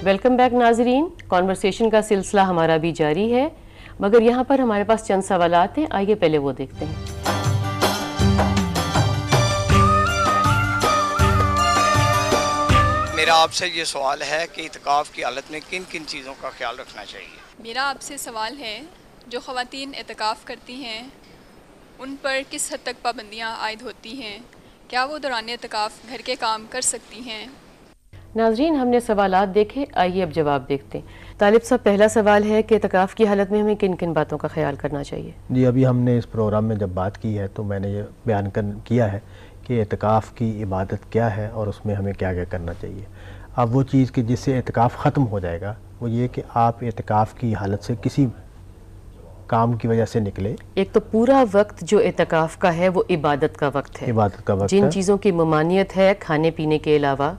Welcome back ناظرین، conversation کا سلسلہ ہمارا بھی جاری ہے، مگر یہاں پر ہمارے پاس چند سوالات ہیں، آئیے پہلے وہ دیکھتے ہیں۔ میرا آپ سے یہ سوال ہے کہ اعتکاف کی حالت میں کن کن چیزوں کا خیال رکھنا چاہیے؟ میرا آپ سے سوال ہے جو خواتین اعتکاف کرتی ہیں ان پر کس حد تک پابندیاں عائد ہوتی ہیں؟ کیا وہ دوران اعتکاف گھر کے کام کر سکتی ہیں؟ ناظرین، ہم نے سوالات دیکھے، آئیے اب جواب دیکھتے ہیں۔ طالب صاحب، پہلا سوال ہے کہ اعتکاف کی حالت میں ہمیں کن کن باتوں کا خیال کرنا چاہیے؟ جی، ابھی ہم نے اس پروگرام میں جب بات کی ہے تو میں نے یہ بیان کیا ہے کہ اعتکاف کی عبادت کیا ہے اور اس میں ہمیں کیا کیا کرنا چاہیے۔ اب وہ چیز کہ جس سے اعتکاف ختم ہو جائے گا وہ یہ کہ آپ اعتکاف کی حالت سے کسی کام کی وجہ سے نکلے۔ ایک تو پورا وقت جو اعتکاف کا ہے وہ عبادت کا وقت ہے، عبادت کا وقت جن ہے۔ چیزوں کی ممانعت ہے کھانے پینے کے علاوہ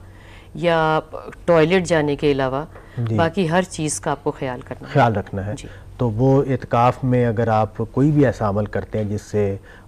یا ٹوائلٹ جانے کے علاوہ، باقی ہر چیز کا آپ کو خیال رکھنا ہے۔ تو وہ اعتکاف میں اگر آپ کوئی بھی ایسا عمل کرتے ہیں جس سے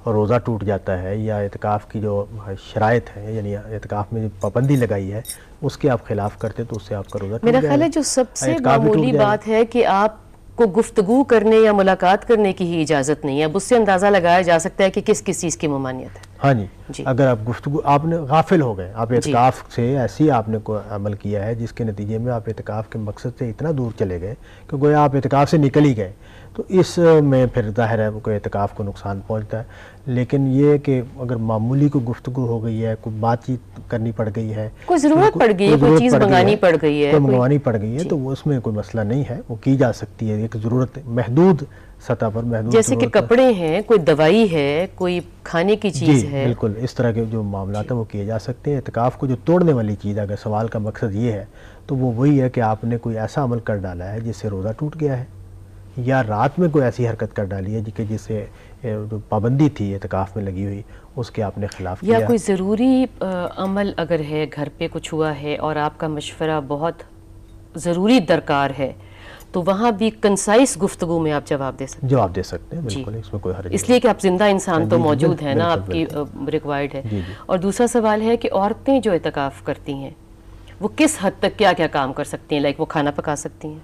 روزہ ٹوٹ جاتا ہے یا اعتکاف کی جو شرائط ہے یعنی اعتکاف میں جو پابندی لگائی ہے اس کے آپ خلاف کرتے تو اس سے آپ کا روزہ ٹوٹ جائے گا۔ میرا خیال ہے جو سب سے معمولی بات ہے کہ آپ کو گفتگو کرنے یا ملاقات کرنے کی ہی اجازت نہیں ہے، اب اس سے اندازہ لگایا جا سکتا ہے کہ کس کس چیز کی ممانعت ہے۔ ہاں جی، اگر آپ گفتگو آپ نے غافل ہو گئے، آپ اعتکاف سے ایسی آپ نے کوئی عمل کیا ہے جس کے نتیجے میں آپ اعتکاف کے مقصد سے اتنا دور چلے گئے کہ گویا آپ اعتکاف سے نکل ہی گئے، تو اس میں پھر ظاہر ہے کوئی اعتکاف کو نقصان پہنچتا ہے۔ لیکن یہ کہ اگر معمولی کوئی گفتگو ہو گئی ہے، کوئی بات چیت کرنی پڑ گئی ہے، کوئی ضرورت پڑ گئی ہے، کوئی چیز منگانی پڑ گئی ہے، کوئی منگوانی پڑ گئی ہے، تو اس میں کوئی مسئلہ نہیں ہے، وہ کی جا سکتی ہے ایک ضرورت محدود سطح پر، محدود جیسے کہ کپڑے ہیں، کوئی دوائی ہے، کوئی کھانے کی چیز ہے۔ بالکل اس طرح کے جو معاملات ہیں وہ کیے جا سکتے ہیں۔ اعتکاف کو جو توڑنے والی چیز ہے، اگر سوال کا مقصد یہ ہے تو وہ وہی ہے کہ آپ نے کوئی ایسا عمل کر ڈالا ہے جس سے روزہ ٹوٹ گیا ہے، یا رات میں کوئی ایسی حرکت کر ڈالی ہے کہ جس سے جو پابندی تھی اعتکاف میں لگی ہوئی اس کے آپ نے خلاف کیا، یا کوئی ضروری عمل اگر ہے، گھر پہ کچھ ہوا ہے اور آپ کا مشورہ بہت ضروری درکار ہے، تو وہاں بھی کنسائز گفتگو میں آپ جواب دے سکتے ہیں۔ بالکل، اس میں کوئی حرج نہیں، اس لیے کہ آپ زندہ انسان تو موجود ہیں نا، آپ کی ریکوائرڈ ہے۔ اور دوسرا سوال ہے کہ عورتیں جو اعتکاف کرتی ہیں وہ کس حد تک کیا کیا کام کر سکتی ہیں؟ لائک وہ کھانا پکا سکتی ہیں،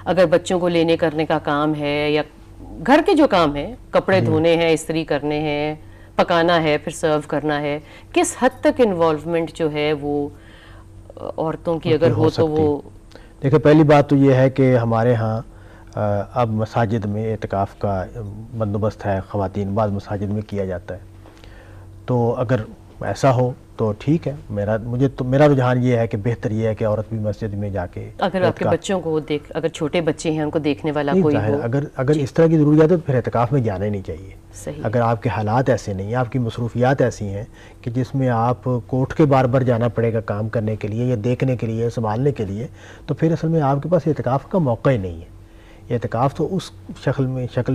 اگر بچوں کو لینے کرنے کا کام ہے، یا گھر کے جو کام ہیں، کپڑے دھونے ہیں، استری کرنے ہیں، پکانا ہے، پھر سرو کرنا ہے، کس حد تک انوالومنٹ جو ہے وہ عورتوں کی اگر ہو تو وہ؟ دیکھیں، پہلی بات تو یہ ہے کہ ہمارے ہاں اب مساجد میں اعتکاف کا بندوبست ہے، خواتین بعض مساجد میں کیا جاتا ہے، تو اگر ایسا ہو تو ٹھیک ہے۔ میرا رجحان یہ ہے کہ بہتر یہ ہے کہ عورت بھی مسجد میں جا کے، اگر آپ کے بچوں کو اگر چھوٹے بچے ہیں ان کو دیکھنے والا کوئی ہو، اگر اس طرح کی ضرورت ہے تو پھر اعتکاف میں جانا ہی نہیں چاہیے۔ صحیح۔ اگر آپ کے حالات ایسے نہیں ہیں، آپ کی مصروفیات ایسی ہیں کہ جس میں آپ کو اٹھ کے بار بار جانا پڑے گا کام کرنے کے لیے یا دیکھنے کے لیے، سنبھالنے کے لیے، تو پھر اصل میں آپ کے پاس اعتکاف کا موقع ہی نہیں ہے۔ اعتکاف تو اس شکل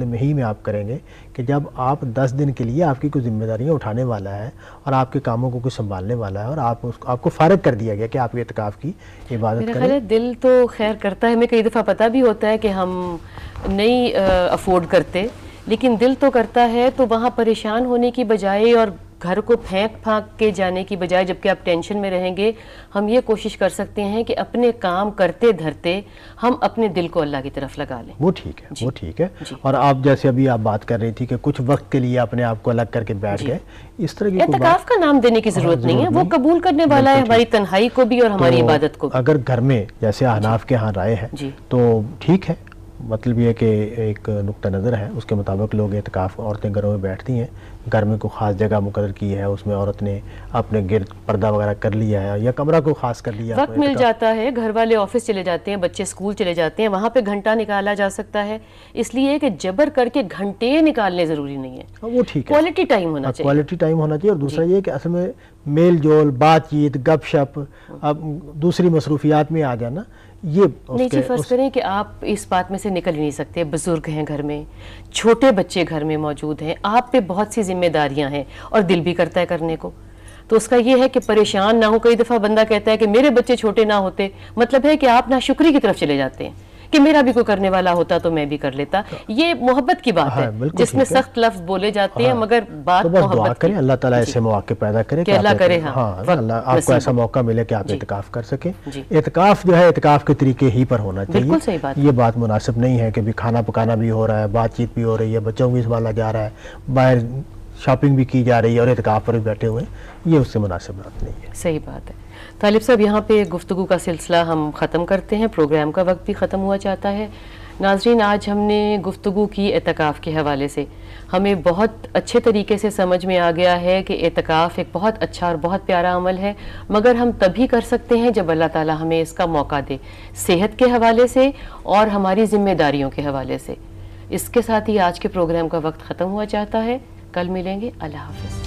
میں ہی آپ کریں گے کہ جب آپ 10 دن کے لیے آپ کی کوئی ذمہ داریاں اٹھانے والا ہے اور آپ کے کاموں کو کوئی سنبھالنے والا ہے اور آپ کو فارغ کر دیا گیا کہ آپ اعتکاف کی عبادت کریں۔ میرا خیال ہے دل تو خیر کرتا ہے، ہمیں کئی دفعہ پتہ بھی ہوتا ہے کہ ہم نہیں افورڈ کرتے، لیکن دل تو کرتا ہے، تو وہاں پریشان ہونے کی بجائے اور گھر کو پھینک کے جانے کی بجائے، جبکہ آپ ٹینشن میں رہیں گے، ہم یہ کوشش کر سکتے ہیں کہ اپنے کام کرتے دھرتے ہم اپنے دل کو اللہ کی طرف لگا لیں۔ وہ ٹھیک ہے، وہ ٹھیک ہے۔ اور آپ جیسے ابھی آپ بات کر رہی تھی کہ کچھ وقت کے لیے اپنے آپ کو الگ کر کے بیٹھ گئے، اس طرح کی اعتکاف کا نام دینے کی ضرورت نہیں ہے، وہ قبول کرنے والا ہے ہماری تنہائی کو بھی اور ہماری عبادت کو بھی۔ اگر گھر میں جیسے احناف کے ہاں رائے ہے تو ٹھیک ہے، مطلب یہ کہ ایک نقطہ نظر ہے، اس کے مطابق لوگ اعتکاف عورتیں گھروں میں بیٹھتی ہیں، گھر میں کوئی خاص جگہ مقرر کی ہے، اس میں عورت نے اپنے گرد پردہ وغیرہ کر لیا ہے یا کمرہ کو خاص کر لیا، وقت مل جاتا ہے، گھر والے آفس چلے جاتے ہیں، بچے اسکول چلے جاتے ہیں، وہاں پہ گھنٹہ نکالا جا سکتا ہے، اس لیے کہ جبر کر کے گھنٹے نکالنے ضروری نہیں ہے، وہ ٹھیک ہے، کوالٹی ٹائم ہونا چاہیے، کوالٹی ٹائم ہونا چاہیے۔ اور دوسرا یہ کہ اصل میں میل جول، بات چیت، گپ شپ، اب دوسری مصروفیات میں آ جانا، یہ نہیں جی، فرض کریں کہ آپ اس بات میں سے نکل ہی نہیں سکتے، بزرگ ہیں گھر میں، چھوٹے بچے گھر میں موجود ہیں، آپ پہ بہت سی ذمہ داریاں ہیں اور دل بھی کرتا ہے کرنے کو، تو اس کا یہ ہے کہ پریشان نہ ہو۔ کئی دفعہ بندہ کہتا ہے کہ میرے بچے چھوٹے نہ ہوتے، مطلب ہے کہ آپ ناشکری کی طرف چلے جاتے ہیں کہ میرا بھی کوئی کرنے والا ہوتا تو میں بھی کر لیتا. یہ محبت کی بات ہے جس میں سخت لفظ بولے جاتے ہیں مگر بات محبت کی. اللہ تعالیٰ ایسے مواقع پیدا کرے کہ اللہ کرے اللہ آپ کو ایسا موقع ملے کہ آپ اعتکاف کر سکیں. اعتکاف جو ہے اعتکاف کے طریقے ہی پر ہونا چاہیے. بالکل صحیح بات. یہ بات مناسب نہیں ہے کہ بھی کھانا پکانا بھی ہو رہا ہے, بات چیت بھی ہو رہی ہے, بچوں بھی سنبھالا جا رہا ہے, باہر شاپنگ بھی کی جا رہی ہے اور اعتکاف پر بھی بیٹھے ہوئے ہیں. یہ اس سے مناسب بات نہیں ہے. صحیح بات ہے. طالب صاحب یہاں پہ گفتگو کا سلسلہ ہم ختم کرتے ہیں, پروگرام کا وقت بھی ختم ہوا چاہتا ہے. ناظرین, آج ہم نے گفتگو کی اعتکاف کے حوالے سے. ہمیں بہت اچھے طریقے سے سمجھ میں آ گیا ہے کہ اعتکاف ایک بہت اچھا اور بہت پیارا عمل ہے, مگر ہم تبھی کر سکتے ہیں جب اللہ تعالیٰ ہمیں اس کا موقع دے, صحت کے حوالے سے اور ہماری ذمہ داریوں کے حوالے سے. اس کے ساتھ ہی آج کے پروگرام کا وقت ختم ہوا چاہتا ہے. کل ملیں گے. اللہ حافظ.